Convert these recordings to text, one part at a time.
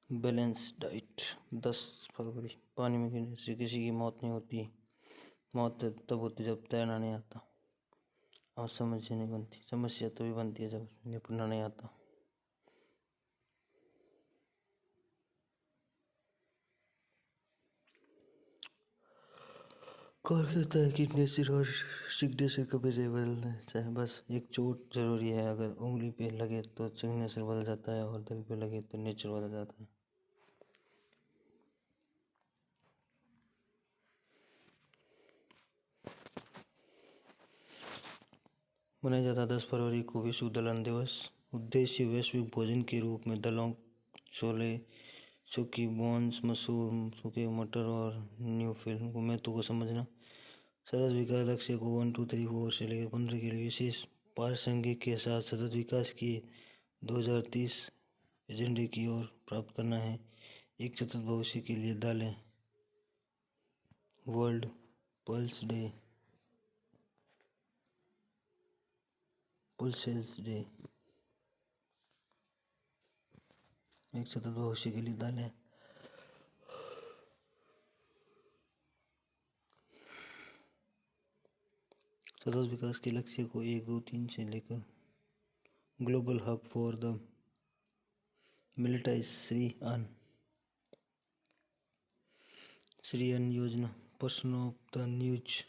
Balance diet. 10 फरवरी। पानी में गिरने से किसी की मौत नहीं होती। मौत तब होती जब तैरना नहीं आता और समस्या नहीं बनती। समस्या तभी बनती है जब निपटना नहीं आता। कौन कहता है कि नेचर और सिग्नेचर कभी नहीं बदलना चाहे। बस एक चोट जरूरी है। अगर उंगली पे लगे तो सिग्नेचर बदल जाता है और दिल पे लगे तो नेचर बदल जाता है। मनाया जाता 10 फरवरी को विश्व दलहन दिवस। उद्देश्य वैश्विक भोजन के रूप में दलों, छोले, सूखी बोन्स, मसूर, सूखे मटर और न्यूफिल को महत्व को समझना। सतत विकास लक्ष्य को 1, 2, 3, 4 से लेकर 15 के लिए विशेष प्रासंगिक के साथ सतत विकास के 2030 एजेंडे की ओर प्राप्त करना है। एक सतत भविष्य के लिए डालें। World pulse day, pulses day. एक सतत भविष्य के लिए डालें। सतत विकास के लक्ष्य को 1, 2, 3 से लेकर global hub for the millets Shri Anna Yojana. Person of the news.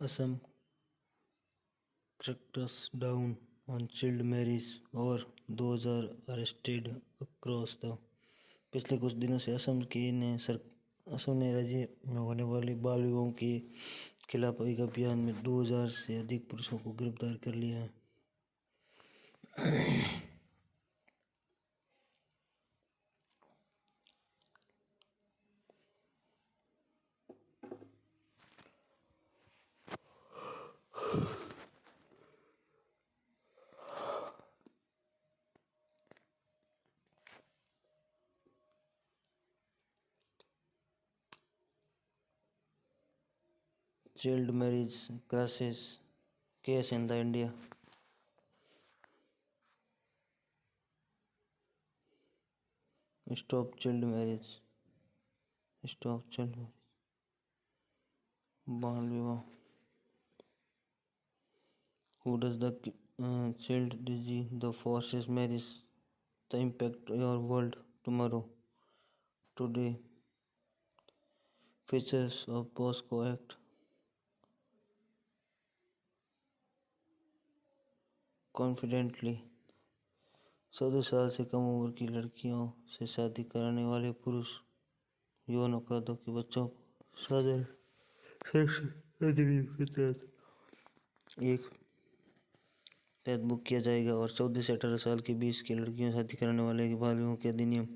Assam cracks down on child marriage और 2000 अरेस्टेड अक्रॉस द। पिछले कुछ दिनों से असम ने राज्य में होने वाले बाल विवाहों के खिलाफ एक अभियान में 2000 से अधिक पुरुषों को गिरफ्तार कर लिया है। Child marriage crisis case in the India. Stop child marriage. Stop child marriage. बाल विवाह. Who does the child disease, the forces marriage, the impact your world tomorrow, today, features of POSCO Act. Confidently. 14 साल से कम उम्र की लड़कियों से शादी कराने वाले पुरुष यौन अपराधों के बच्चों को साधारण सेक्स अधिनियम के तहत बुक किया जाएगा और 14 से 18 साल के बीच की लड़कियों से शादी कराने वाले के बाल विवाह के अधिनियम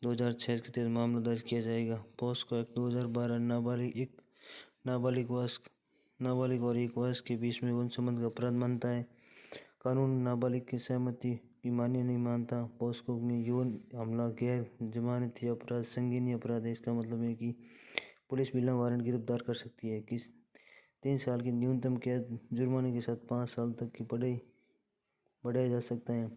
2006 के तहत मामला दर्ज किया जाएगा। पॉस्को एक्ट 2012 नाबालिग और एक वयस्क के बीच में यौन संबंध का अपराध मानता है। कानून नाबालिग की सहमति की मान्य नहीं मानता। पॉस्को में यौन हमला गैर जमानती अपराध संगीन अपराध है। इसका मतलब है कि पुलिस बिना वारंट गिरफ्तार कर सकती है। 3 साल की न्यूनतम कैद, जुर्माने के साथ 5 साल तक की बढ़ाया जा सकता है।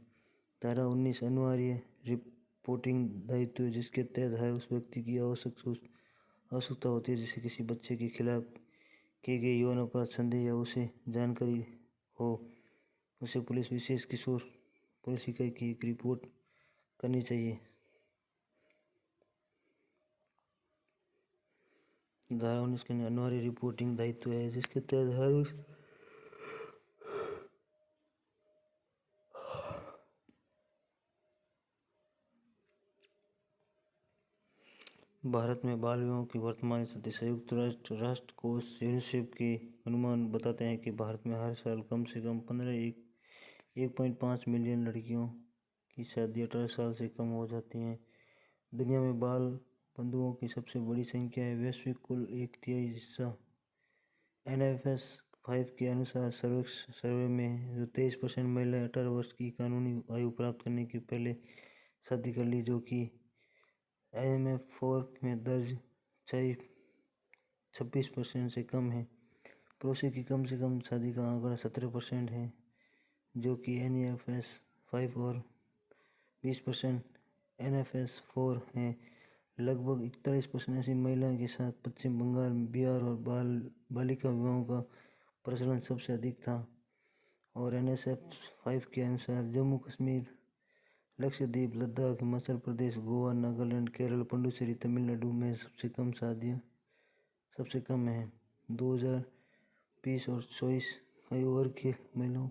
धारा 19 अनिवार्य रिपोर्टिंग दायित्व, जिसके तहत हर उस व्यक्ति की आवश्यकता होती है जिसे किसी बच्चे के खिलाफ किए गए यौन अपराध संदेह या उसे जानकारी हो, उसे पुलिस विशेष किशोर पुलिस इकाई की एक रिपोर्ट करनी चाहिए। धारा 19 के अनिवार्य रिपोर्टिंग दायित्व है जिसके तहत हर उस भारत में बाल विवाह की वर्तमान स्थिति। संयुक्त राष्ट्र कोष यूनिसेफ के अनुमान बताते हैं कि भारत में हर साल कम से कम 1.5 मिलियन लड़कियों की शादी 18 साल से कम हो जाती हैं। दुनिया में बाल बंधुओं की सबसे बड़ी संख्या है। वैश्विक कुल 1/3 हिस्सा। NFS 5 के अनुसार सर्वे में जो 23% महिलाएं 18 वर्ष की कानूनी आयु प्राप्त करने के पहले शादी कर ली, जो कि IMF 4 में दर्ज 26% से कम है। पड़ोसी की कम से कम शादी का आंकड़ा 17% है, जो कि NFS 5 और 20% NFS 4 है। लगभग 41% ऐसी महिलाओं के साथ पश्चिम बंगाल, बिहार और बालिका विवाहों का प्रचलन सबसे अधिक था। और NSF 5 के अनुसार जम्मू कश्मीर, लक्षद्वीप, लद्दाख, हिमाचल प्रदेश, गोवा, नागालैंड, केरल, पुडुचेरी, तमिलनाडु में सबसे कम है। 2020 और 24 आयु वर्ग के महिलाओं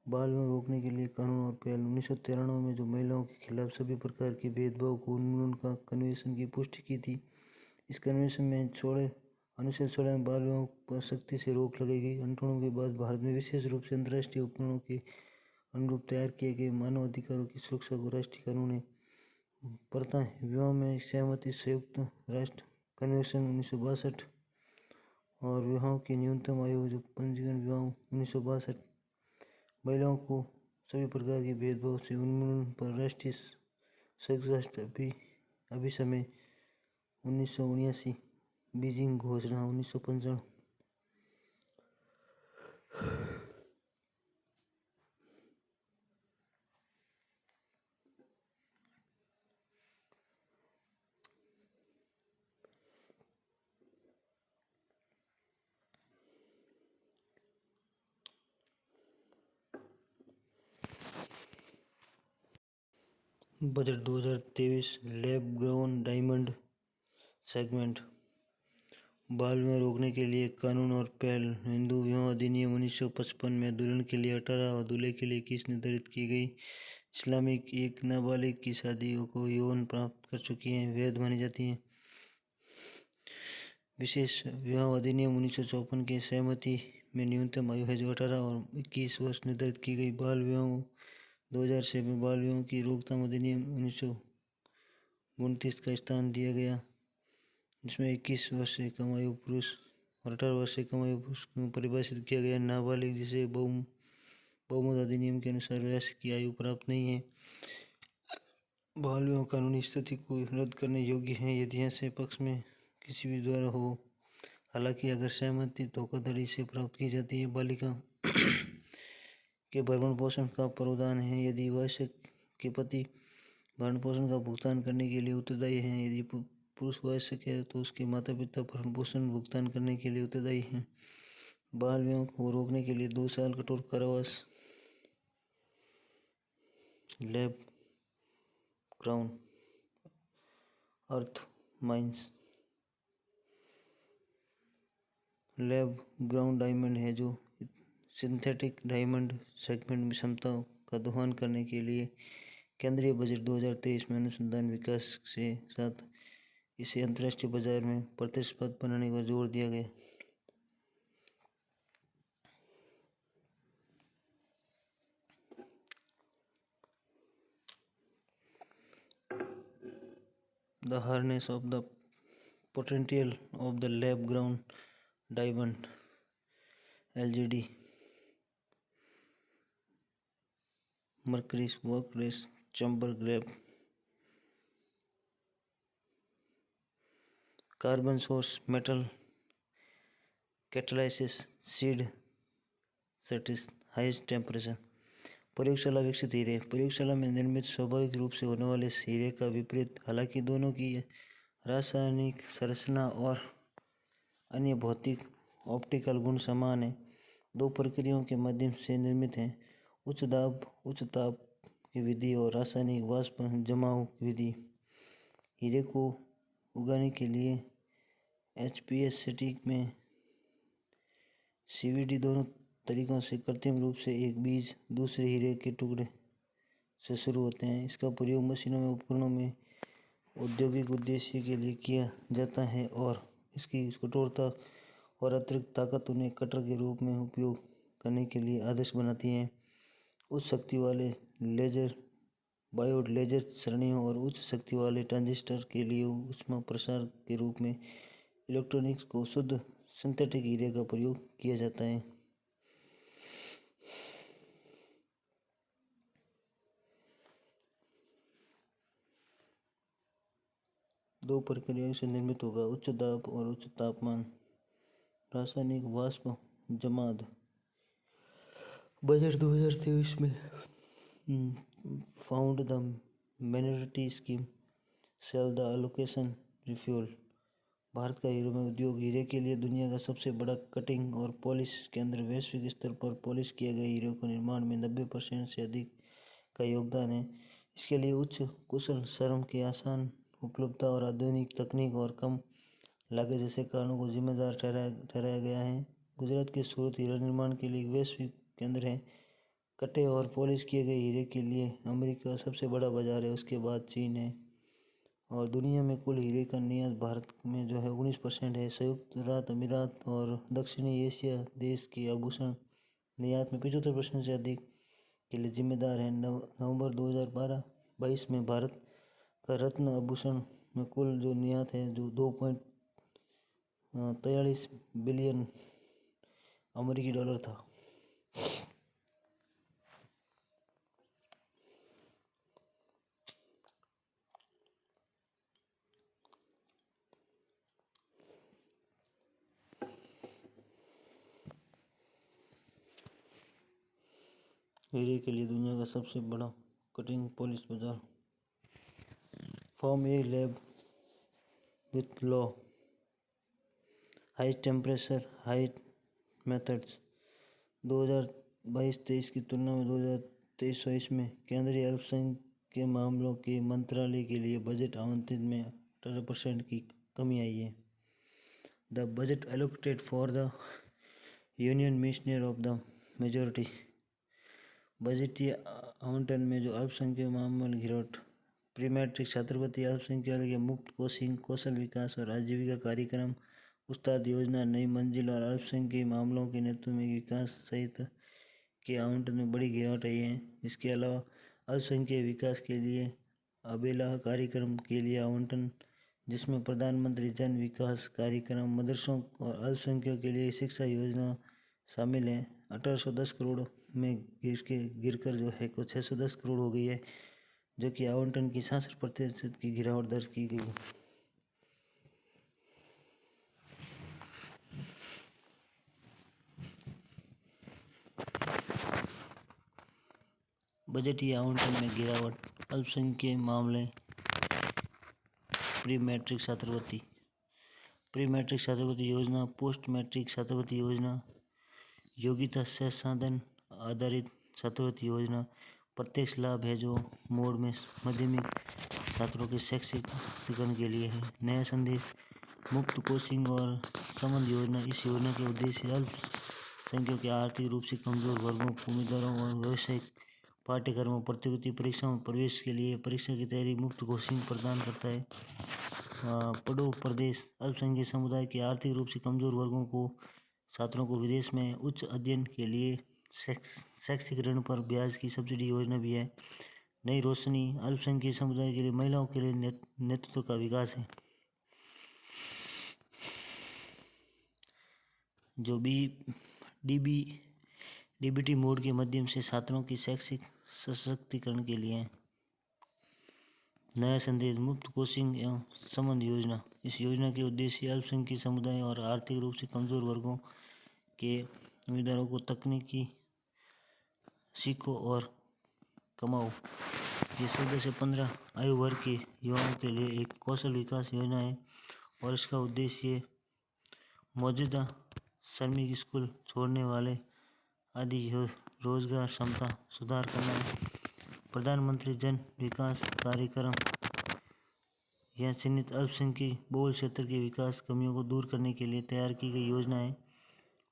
बाल विवाह रोकने के लिए कानून और पहल। 1993 में जो महिलाओं के खिलाफ सभी प्रकार के भेदभाव को उन्मूलन का कन्वेंशन की पुष्टि की थी। इस कन्वेंशन में अनुच्छेद 16 में बाल विवाह पर सख्ती से रोक लगाई गई। 98 के बाद भारत में विशेष रूप से अंतर्राष्ट्रीय उपकरणों के अनुरूप तैयार किए गए मानव अधिकारों की सुरक्षा को राष्ट्रीय कानून है। पढ़ता है विवाह में सहमति, संयुक्त राष्ट्र कन्वेंशन 1962 और विवाहों की न्यूनतम आयु जो पंजीकरण विवाह 1962, महिलाओं को सभी प्रकार के भेदभाव से उन्मूलन पर राष्ट्रीय संयुक्त राष्ट्र अभिसमय 1979, बीजिंग घोषणा 1955। Budget 2023 lab grown diamond segment. बाल विवाह रोकने के लिए कानून और पहल। हिंदू विवाह अधिनियम 1955 में दुल्हन के लिए 18 और दूल्हे के लिए 21 निर्धारित की गई। इस्लामिक एक नाबालिग की शादियों को यौन प्राप्त कर चुकी हैं वैध मानी जाती हैं। विशेष विवाह अधिनियम 1954 के सहमति में न्यूनतम आयु है जो 18 और 21 वर्ष निर्धारित की गई। बाल विवाह 2006 में बाल विवाह की रोकथाम अधिनियम 1929 का स्थान दिया गया, जिसमें 21 वर्ष से कम आयु पुरुष और 18 वर्ष से कम आयु पुरुष को परिभाषित किया गया। नाबालिग जिसे बहुमत अधिनियम के अनुसार वयस्क की आयु प्राप्त नहीं है। बाल विवाह कानूनी स्थिति को रद्द करने योग्य है यदि ऐसे पक्ष में किसी भी द्वारा हो। हालांकि अगर सहमति धोखाधड़ी से प्राप्त की जाती है, बालिका के भरण पोषण का प्रावधान है। यदि वयस्क के पति भरण पोषण का भुगतान करने के लिए उत्तरदायी हैं, यदि पुरुष वयस्क है तो उसके माता पिता भरण पोषण भुगतान करने के लिए उत्तरदायी हैं। बाल विवाह को रोकने के लिए 2 साल कठोर कारावास। लैब क्राउन अर्थ माइंस लैब ग्राउंड डायमंड है जो सिंथेटिक डायमंड सेगमेंट में क्षमता का दोहन करने के लिए केंद्रीय बजट 2023 में अनुसंधान विकास के साथ इसे अंतर्राष्ट्रीय बाजार में प्रतिस्पर्धी बनाने पर जोर दिया गया। The harness of the potential of the lab grown diamond LGD Mercury's workplace chamber grab carbon source metal catalysis seed certis highest temperature। प्रयोगशाला विकसित हीरे। प्रयोगशाला में निर्मित स्वाभाविक रूप से होने वाले हीरे का विपरीत, हालांकि दोनों की रासायनिक संरचना और अन्य भौतिक ऑप्टिकल गुण समान हैं, 2 प्रक्रियाओं के माध्यम से निर्मित हैं, उच्च दाब उच्च ताप की विधि और रासायनिक वाष्प जमाव विधि। हीरे को उगाने के लिए HPS में CVD दोनों तरीकों से कृत्रिम रूप से एक बीज दूसरे हीरे के टुकड़े से शुरू होते हैं। इसका प्रयोग मशीनों में, उपकरणों में औद्योगिक उद्देश्य के लिए किया जाता है और इसकी कठोरता और अतिरिक्त ताकत उन्हें कटर के रूप में उपयोग करने के लिए आदर्श बनाती है। उच्च शक्ति वाले लेजर, बायोड लेजर सरणियों और उच्च शक्ति वाले ट्रांजिस्टर के लिए ऊष्मा प्रसार के रूप में इलेक्ट्रॉनिक्स को शुद्ध सिंथेटिक हीरे का प्रयोग किया जाता है। दो प्रक्रियाओं से निर्मित होगा, उच्च दाब और उच्च तापमान। रासायनिक वाष्प जमाद। बजट 2023 में found the minority scheme cell the allocation refuel. Bharat का हीरो में उद्योग हीरे के लिए दुनिया का सबसे बड़ा कटिंग और पॉलिश केंद्र। वैश्विक स्तर पर पॉलिश किए गए हीरे के निर्माण में 90% से अधिक का योगदान है। इसके लिए उच्च कुशल श्रम की आसान उपलब्धता और आधुनिक तकनीक और कम लागत जैसे कारणों को जिम्मेदार ठहराया गया है। गुजरात के सूरत हीरा निर्माण के लिए एक वैश्विक केंद्र है। कटे और पॉलिश किए गए हीरे के लिए अमेरिका सबसे बड़ा बाजार है, उसके बाद चीन है। और दुनिया में कुल हीरे का निर्यात भारत में जो है 19% है। संयुक्त अरब अमीरात और दक्षिणी एशिया देश के आभूषण निर्यात में 75% से अधिक के लिए जिम्मेदार है। नवंबर 2022 में भारत का रत्न आभूषण में कुल जो निर्यात है जो 2.43 बिलियन अमेरिकी डॉलर था। हीरे के लिए दुनिया का सबसे बड़ा कटिंग पॉलिश बाजार। Form A lab with low high temperature high methods. 2022-23 की तुलना में 2023-24 में केंद्रीय अल्पसंख्यक के मामलों के मंत्रालय के लिए बजट आवंटित में 18% की कमी आई है। The budget allocated for the union minister of the majority. बजटीय आवंटन में जो अल्पसंख्यक मामले गिरावट। प्री मैट्रिक छात्रवृत्ति, अल्पसंख्यक के मुफ्त कोचिंग, कौशल विकास और आजीविका कार्यक्रम, उस्ताद योजना, नई मंजिल और अल्पसंख्यक मामलों के नेतृत्व में विकास सहित के आवंटन में बड़ी गिरावट आई है। इसके अलावा अल्पसंख्यक विकास के लिए अबेला कार्यक्रम के लिए आवंटन, जिसमें प्रधानमंत्री जन विकास कार्यक्रम, मदरसों और अल्पसंख्यकों के लिए शिक्षा योजना शामिल है। 1810 करोड़ में गिरकर जो है को 610 करोड़ हो गई है, जो कि आवंटन की 66% की गिरावट दर्ज की गई। बजटीय आवंटन में गिरावट। अल्पसंख्यक मामले। प्री मैट्रिक छात्रवृत्ति, प्री मैट्रिक छात्रवृत्ति योजना, पोस्ट मैट्रिक छात्रवृत्ति योजना, योग्यता संसाधन आधारित छात्रवृत्ति योजना प्रत्यक्ष लाभ है जो मोड में माध्यमिक छात्रों के शैक्षिक सशक्तिकरण के लिए है। नया संदेश मुफ्त कोचिंग और संबंध योजना। इस योजना के उद्देश्य अल्पसंख्यकों के आर्थिक रूप से कमजोर वर्गों, उम्मीदवारों और व्यावसायिक पाठ्यक्रमों, प्रतियोगिता परीक्षाओं में प्रवेश के लिए परीक्षा की तैयारी मुफ्त कोचिंग प्रदान करता है। पढ़ो प्रदेश अल्पसंख्यक समुदाय के आर्थिक रूप से कमजोर वर्गों को छात्रों को विदेश में उच्च अध्ययन के लिए शैक्षिक ऋण पर ब्याज की सब्सिडी योजना भी है। नई रोशनी अल्पसंख्यक समुदाय के लिए महिलाओं के लिए नेतृत्व का विकास है। जो डीबीटी मोड के माध्यम से छात्रों की शैक्षिक सशक्तिकरण के लिए। नया संदेश मुफ्त कोचिंग एवं संबंध योजना। इस योजना के उद्देश्य अल्पसंख्यक समुदाय और आर्थिक रूप से कमजोर वर्गों के उम्मीदवारों को तकनीकी सीखो और कमाओ। ये 14 से 15 आयु वर्ग के युवाओं के लिए एक कौशल विकास योजना है और इसका उद्देश्य मौजूदा श्रमिक स्कूल छोड़ने वाले आदि रोजगार क्षमता सुधार करना है। प्रधानमंत्री जन विकास कार्यक्रम यह चिन्हित अल्पसंख्यक बहुल क्षेत्र के विकास कमियों को दूर करने के लिए तैयार की गई योजना है।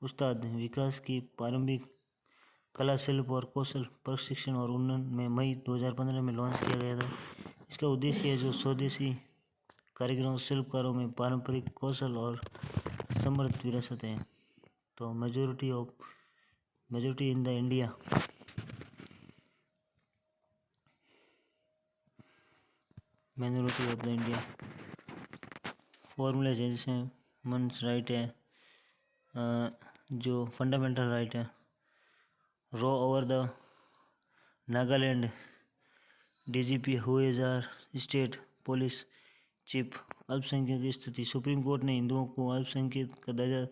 उस्ताद विकास की प्रारंभिक कला, शिल्प और कौशल प्रशिक्षण और उन्नयन में मई 2015 में लॉन्च किया गया था। इसका उद्देश्य है जो स्वदेशी कारीगरों, शिल्पकारों में पारंपरिक कौशल और समृद्ध विरासत है। तो majority in the India. Majority of the India फॉर्मूले जैसे ह्यूमन्स राइट है, जो फंडामेंटल राइट है, row over the Nagaland DGP who is our state police chief. अल्पसंख्यक की स्थिति। सुप्रीम कोर्ट ने हिंदुओं को अल्पसंख्यक का दर्जा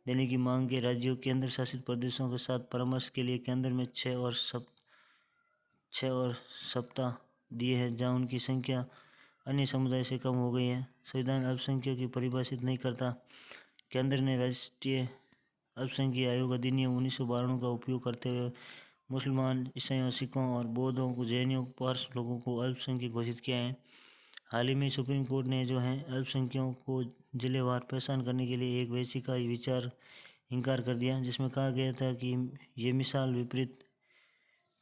देने की मांग के राज्यों केंद्र शासित प्रदेशों के साथ परामर्श के लिए केंद्र में 6 और सप्ताह दिए हैं, जहां उनकी संख्या अन्य समुदाय से कम हो गई है। संविधान अल्पसंख्यकों की परिभाषित नहीं करता। केंद्र ने राष्ट्रीय अल्पसंख्यक आयोग अधिनियम 1992 का उपयोग करते हुए मुसलमान, ईसाइयों, सिखों और बौद्धों, जैनियों, पारस लोगों को अल्पसंख्यक घोषित किया है। हाल ही में सुप्रीम कोर्ट ने जो है अल्पसंख्यकों को जिलेवार पहचान करने के लिए एक याचिका विचार इनकार कर दिया, जिसमें कहा गया था कि ये मिसाल विपरीत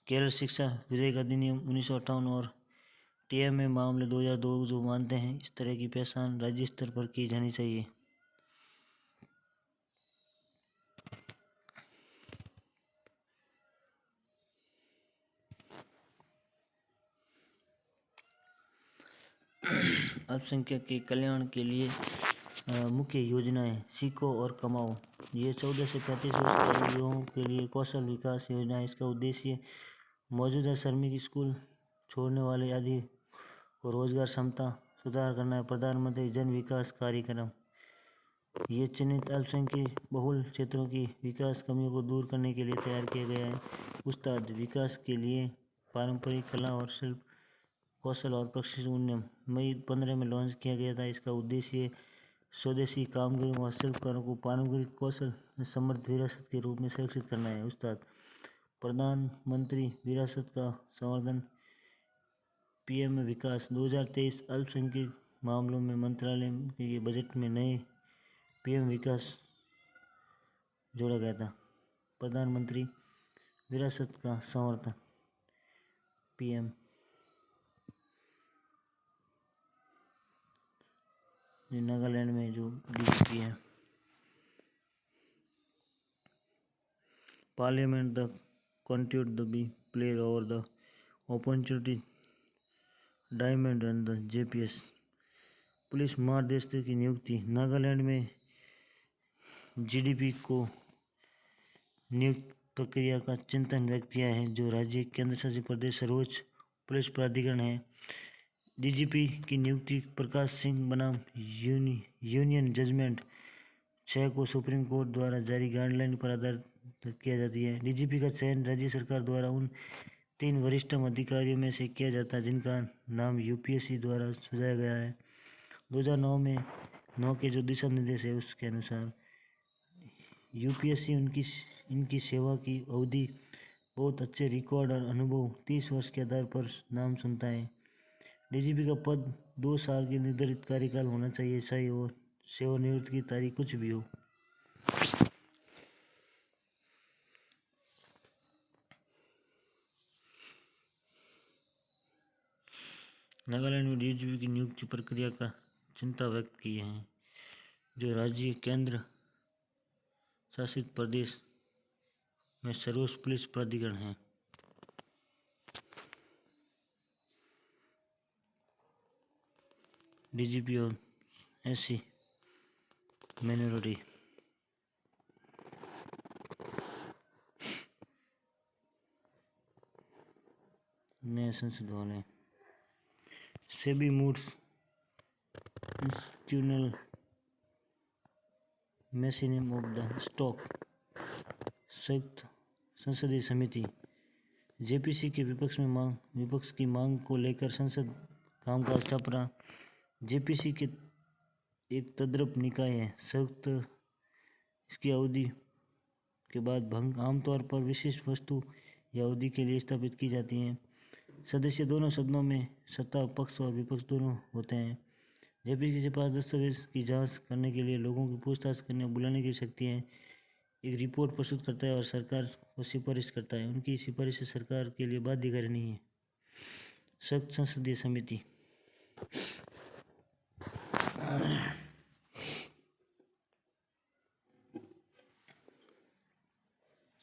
केरल शिक्षा विधेयक अधिनियम 1958 और टीएमए मामले 2002 जो मानते हैं इस तरह की पहचान राज्य स्तर पर की जानी चाहिए। अल्पसंख्यक के कल्याण के लिए मुख्य योजनाएं सीखो और कमाओ। ये 14 से 35 वर्ष के आयु लोगों के लिए कौशल विकास योजना है। इसका उद्देश्य मौजूदा श्रमिक स्कूल छोड़ने वाले आदि को रोजगार क्षमता सुधार करना है। प्रधानमंत्री जन विकास कार्यक्रम ये चयनित अल्पसंख्यक बहुल क्षेत्रों की विकास कमियों को दूर करने के लिए तैयार किया गया है। उस्ताद विकास के लिए पारंपरिक कला और शिल्प कौशल और प्रशिक्षण उन्नयन मई 15 में लॉन्च किया गया था। इसका उद्देश्य स्वदेशी कामगारों और शिल्पकारों को पारंपरिक कौशल में समृद्ध विरासत के रूप में संरक्षित करना है। उस्ताद प्रधानमंत्री विरासत का संवर्धन पीएम विकास 2023 अल्पसंख्यक मामलों में मंत्रालय के बजट में नए पीएम विकास जोड़ा गया था। प्रधानमंत्री विरासत का संवर्धन पीएम नागालैंड में जो डीजीपी है। Parliament the continued the B play over the opportunity diamond and the JPS police महानिदेशक की नियुक्ति। नागालैंड में जीडीपी को नियुक्त प्रक्रिया का चिंतन व्यक्त किया है, जो राज्य केंद्र शासित प्रदेश सर्वोच्च पुलिस प्राधिकरण है। डीजीपी की नियुक्ति प्रकाश सिंह बनाम यूनियन जजमेंट 6 को सुप्रीम कोर्ट द्वारा जारी गाइडलाइन पर आधारित किया जाती है। डीजीपी का चयन राज्य सरकार द्वारा उन 3 वरिष्ठतम अधिकारियों में से किया जाता है जिनका नाम यूपीएससी द्वारा सुझाया गया है। 2009 में 9 के जो दिशा निर्देश है उसके अनुसार यूपीएससी इनकी सेवा की अवधि, बहुत अच्छे रिकॉर्ड और अनुभव 30 वर्ष के आधार पर नाम चुनता है। डीजीपी का पद 2 साल की निर्धारित कार्यकाल होना चाहिए, चाहे वो सेवानिवृत्ति की तारीख कुछ भी हो। नागालैंड में डीजीपी की नियुक्ति प्रक्रिया का चिंता व्यक्त की है, जो राज्य केंद्र शासित प्रदेश में सर्वोच्च पुलिस प्राधिकरण है। डीजीपी और एससी माइनॉरिटी नया संसद भवन है। SEBI moods institutional mechanism of the stock संयुक्त संसदीय समिति जेपीसी के विपक्ष की मांग को लेकर संसद कामकाज ठप रहा। जेपीसी के एक तद्रुप निकाय है। संयुक्त इसकी अवधि के बाद भंग आमतौर पर विशिष्ट वस्तु या अवधि के लिए स्थापित की जाती हैं। सदस्य दोनों सदनों में सत्ता पक्ष और विपक्ष दोनों होते हैं। जेपीसी के पास दस्तावेज की जांच करने के लिए लोगों की पूछताछ करने और बुलाने की शक्ति है। एक रिपोर्ट प्रस्तुत करता है और सरकार को सिफारिश करता है। उनकी सिफारिश सरकार के लिए बाध्यकारी नहीं है। संयुक्त संसदीय समिति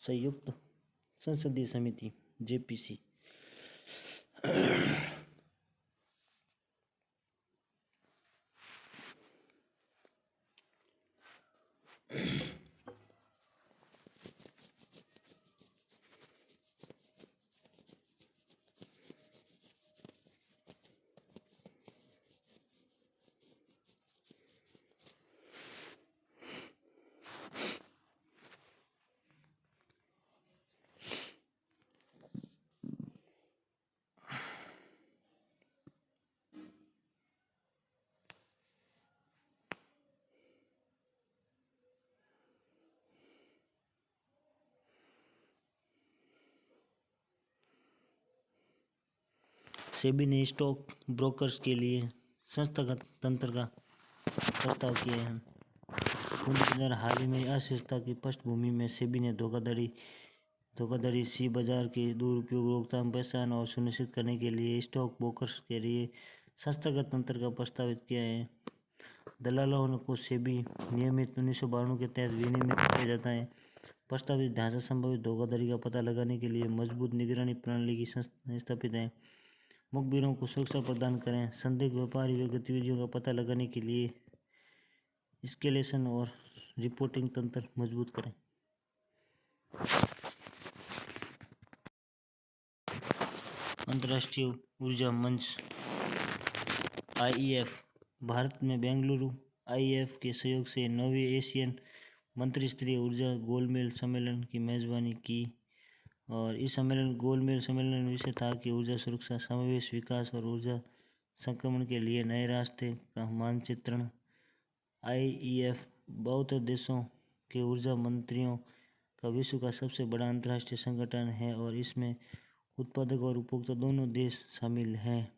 संयुक्त संसदीय समिति जेपीसी सेबी ने स्टॉक ब्रोकर्स के लिए संस्थागत तंत्र का प्रस्ताव किया है। पूंजी बाजार हाल ही में अस्थिरता की पृष्ठभूमि में सेबी ने धोखाधड़ी सी बाजार के दुरुपयोग, रोकथाम, पहचान और सुनिश्चित करने के लिए स्टॉक ब्रोकर्स के लिए संस्थागत तंत्र का प्रस्तावित किया है। दलालों को सेबी नियमित 1992 के तहत विनियमित किया जाता है। प्रस्तावित ढांचा संभावित धोखाधड़ी का पता लगाने के लिए मजबूत निगरानी प्रणाली की स्थापित है। मुखबिरों को सुरक्षा प्रदान करें। संदिग्ध व्यापारी गतिविधियों का पता लगाने के लिए एस्केलेशन और रिपोर्टिंग तंत्र मजबूत करें। अंतर्राष्ट्रीय ऊर्जा मंच IEF भारत में बेंगलुरु IEF के सहयोग से 9वें एशियन मंत्रिस्तरीय ऊर्जा गोलमेज सम्मेलन की मेजबानी की और इस गोलमेज सम्मेलन विषय था कि ऊर्जा सुरक्षा, समावेश विकास और ऊर्जा संक्रमण के लिए नए रास्ते का मानचित्रण। IEF 72 देशों के ऊर्जा मंत्रियों का विश्व का सबसे बड़ा अंतर्राष्ट्रीय संगठन है और इसमें उत्पादक और उपभोक्ता दोनों देश शामिल हैं।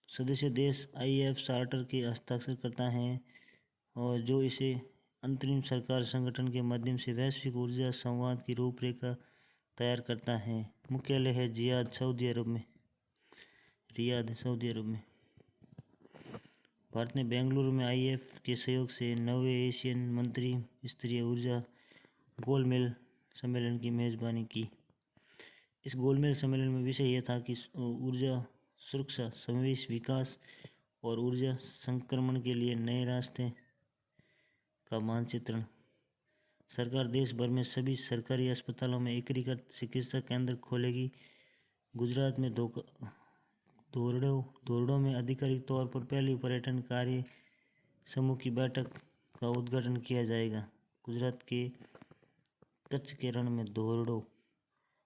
सदस्य देश IEF चार्टर के हस्ताक्षर करता है और जो इसे अंतरिम सरकार संगठन के माध्यम से वैश्विक ऊर्जा संवाद की रूपरेखा तैयार करता है। मुख्यालय है रियाद, सऊदी अरब में। भारत ने बेंगलुरु में IEF के सहयोग से 9वें एशियन मंत्री स्तरीय ऊर्जा गोलमेज सम्मेलन की मेजबानी की। इस गोलमेज सम्मेलन में विषय यह था कि ऊर्जा सुरक्षा, समावेश विकास और ऊर्जा संक्रमण के लिए नए रास्ते का मानचित्रण। सरकार देश भर में सभी सरकारी अस्पतालों में एकीकृत चिकित्सा केंद्र खोलेगी। गुजरात में धोरडो में आधिकारिक तौर पर पहली पर्यटन कार्य समूह की बैठक का उद्घाटन किया जाएगा। गुजरात के कच्छ के रण में धोरडो।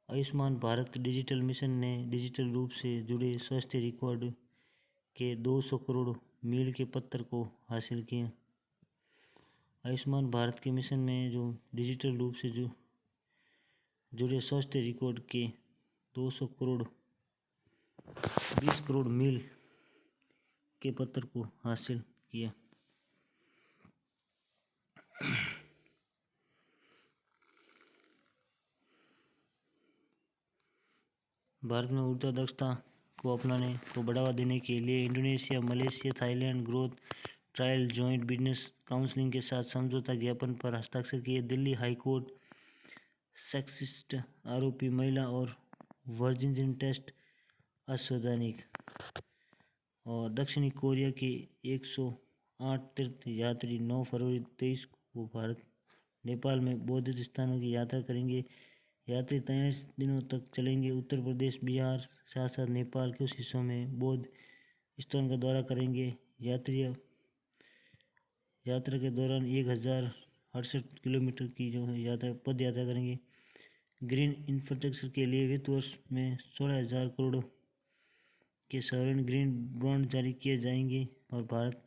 आयुष्मान भारत डिजिटल मिशन ने डिजिटल रूप से जुड़े स्वास्थ्य रिकॉर्ड के 200 करोड़ मील के पत्थर को हासिल किया। आयुष्मान भारत के मिशन में जो डिजिटल रूप से जुड़े स्वास्थ्य रिकॉर्ड के 200 करोड़ 20 करोड़ मील के पत्थर को हासिल किया। भारत में ऊर्जा दक्षता को अपनाने को बढ़ावा देने के लिए Indonesia, Malaysia, Thailand growth trial joint business council के साथ समझौता ज्ञापन पर हस्ताक्षर किए। दिल्ली हाई कोर्ट सेक्सिस्ट आरोपी महिला और वर्जिन टेस्ट असंवैधानिक। और दक्षिणी कोरिया के 108 तीर्थ यात्री 9 फरवरी 2023 को भारत नेपाल में बौद्ध स्थानों की यात्रा करेंगे। यात्री 43 दिनों तक चलेंगे। उत्तर प्रदेश, बिहार साथ साथ नेपाल के उस हिस्सों में बौद्ध स्थान का दौरा करेंगे। यात्रा के दौरान 1068 किलोमीटर की जो है पद यात्रा करेंगे। ग्रीन इंफ्रास्ट्रक्चर के लिए वित्त वर्ष में 16,000 करोड़ के सॉवरेन ग्रीन बॉन्ड जारी किए जाएंगे। और भारत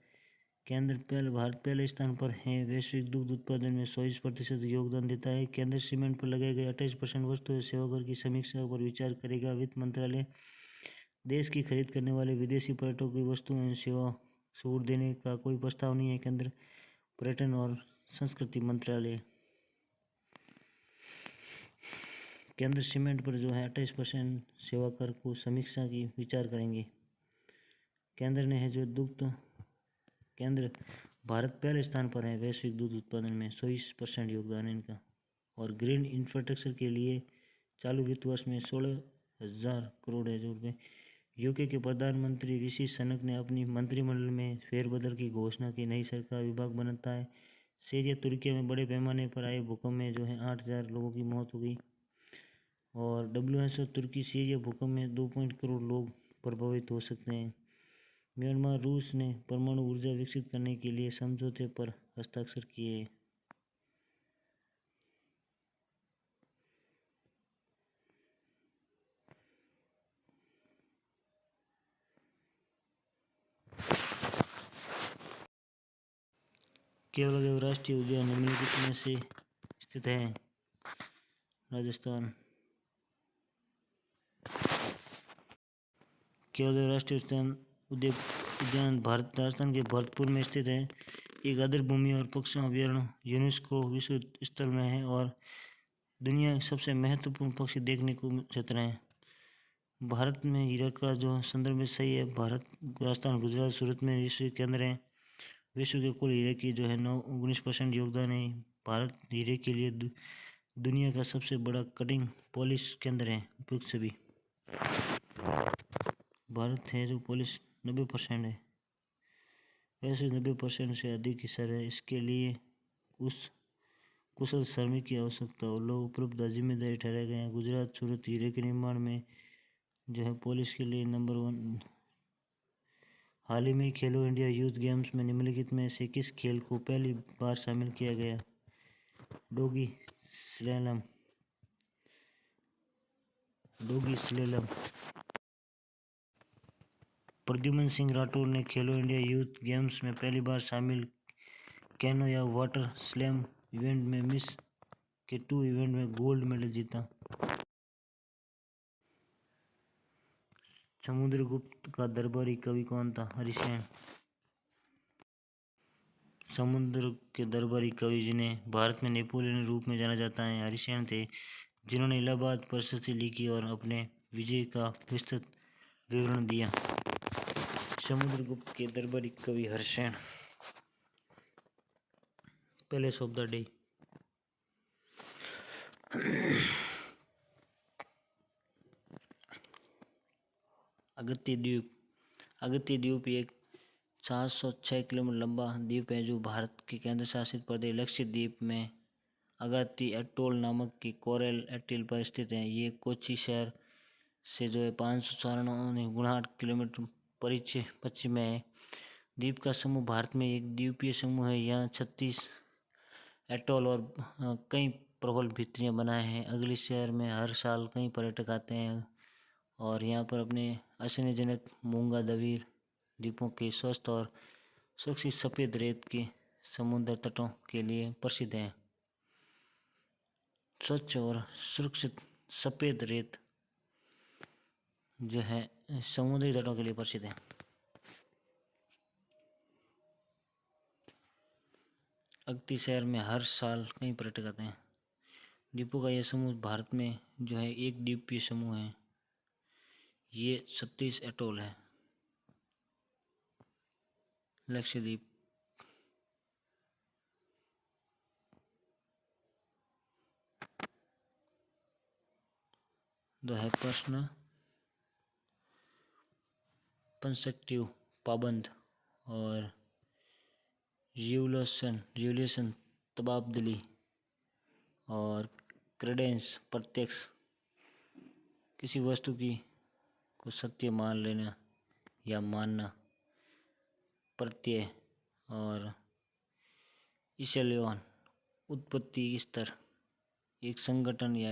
पहले स्थान पर है। वैश्विक दुग्ध उत्पादन में 24% योगदान देता है। केंद्र सीमेंट पर लगाए गए 28% वस्तु और सेवा कर की समीक्षा पर विचार करेगा। वित्त मंत्रालय देश की खरीद करने वाले विदेशी पर्यटकों की वस्तु एवं सेवा छूट देने का कोई प्रस्ताव नहीं है। केंद्र पर्यटन और संस्कृति मंत्रालय केंद्र सीमेंट पर जो है 28% सेवा कर को समीक्षा की विचार करेंगे। केंद्र ने है जो केंद्र भारत पहले स्थान पर है वैश्विक दूध उत्पादन में 24% योगदान है इनका। और ग्रीन इंफ्रास्ट्रक्चर के लिए चालू वित्त वर्ष में 16,000 करोड़ है जो रुपये। यूके के प्रधानमंत्री ऋषि सुनक ने अपनी मंत्रिमंडल में फेरबदल की घोषणा की। नई सरकार विभाग बनता है। सीरिया तुर्की में बड़े पैमाने पर आए भूकंप में जो है 8,000 लोगों की मौत हो गई। और WHO तुर्की सीरिया भूकंप में 2 करोड़ लोग प्रभावित हो सकते हैं। म्यांमार, रूस ने परमाणु ऊर्जा विकसित करने के लिए समझौते पर हस्ताक्षर किए। केवलादेव राष्ट्रीय उद्यान निम्नलिखित में से स्थित है। राजस्थान। केवल राष्ट्रीय उद्यान भारत राजस्थान के भरतपुर में स्थित है। एक आदर्श भूमि और पक्षी अभयारण्य यूनेस्को विश्व स्थल में है और दुनिया के सबसे महत्वपूर्ण पक्षी देखने को क्षेत्र है। भारत में हीरा का जो संदर्भ सही है, भारत राजस्थान गुजरात सूरत में विश्व केंद्र है। विश्व के कुल हीरे की जो है 19% योगदान है। भारत हीरे के लिए दुनिया का सबसे बड़ा कटिंग पॉलिश केंद्र है। उपयुक्त सभी भारत है जो पॉलिश 90% है। वैसे 90% से अधिक हिस्सा है। इसके लिए उस कुशल श्रमिक की आवश्यकता और लोग उपलब्ध जिम्मेदारी ठहराए गए हैं। गुजरात सूरत हीरे के निर्माण में जो है पॉलिश के लिए नंबर 1। हाल ही में खेलो इंडिया यूथ गेम्स में निम्नलिखित में से किस खेल को पहली बार शामिल किया गया? डोगी स्लैलम। प्रद्युमन सिंह राठौर ने खेलो इंडिया यूथ गेम्स में पहली बार शामिल कैनो या वाटर स्लैम इवेंट में मिस के 2 इवेंट में गोल्ड मेडल जीता। समुद्रगुप्त का दरबारी कवि कौन था? हरिसेन। समुद्र के दरबारी कवि जिन्हें भारत में नेपोलियन रूप में जाना जाता है, हरिसेन थे, जिन्होंने इलाहाबाद प्रशस्ति लिखी और अपने विजय का विस्तृत विवरण दिया। समुद्रगुप्त के दरबारी कवि Harisen. Palace of the day. Agatti द्वीप। अगत्ती द्वीप एक 706 किलोमीटर लंबा द्वीप है जो भारत के केंद्र शासित प्रदेश लक्षद्वीप में अगाती एटोल नामक की कोरल एटोल पर स्थित है। ये कोच्चि शहर से जो है 594 किलोमीटर पश्चिम में है। द्वीप का समूह भारत में एक द्वीपीय समूह है। यहाँ 36 एटोल और कई प्रबल भित्तियाँ बनाए हैं। अगले शहर में हर साल कई पर्यटक आते हैं और यहाँ पर अपने आश्चर्यजनक मूंगा दवीर द्वीपों के स्वस्थ और सुरक्षित सफ़ेद रेत के समुद्र तटों के लिए प्रसिद्ध हैं। स्वच्छ और सुरक्षित सफ़ेद रेत जो है समुद्री तटों के लिए प्रसिद्ध है। अगत्ती शहर में हर साल कई पर्यटक आते हैं। द्वीपों का यह समूह भारत में जो है एक द्वीपीय समूह है। ये 36 एटोल है। लक्षद्वीप। दो है प्रश्न कंसेक्टिव पाबंद और रिवोल्यूशन तबादली और क्रेडेंस प्रत्यक्ष किसी वस्तु की को सत्य मान लेना या मानना। प्रत्यय और इशेलियन उत्पत्ति स्तर एक संगठन या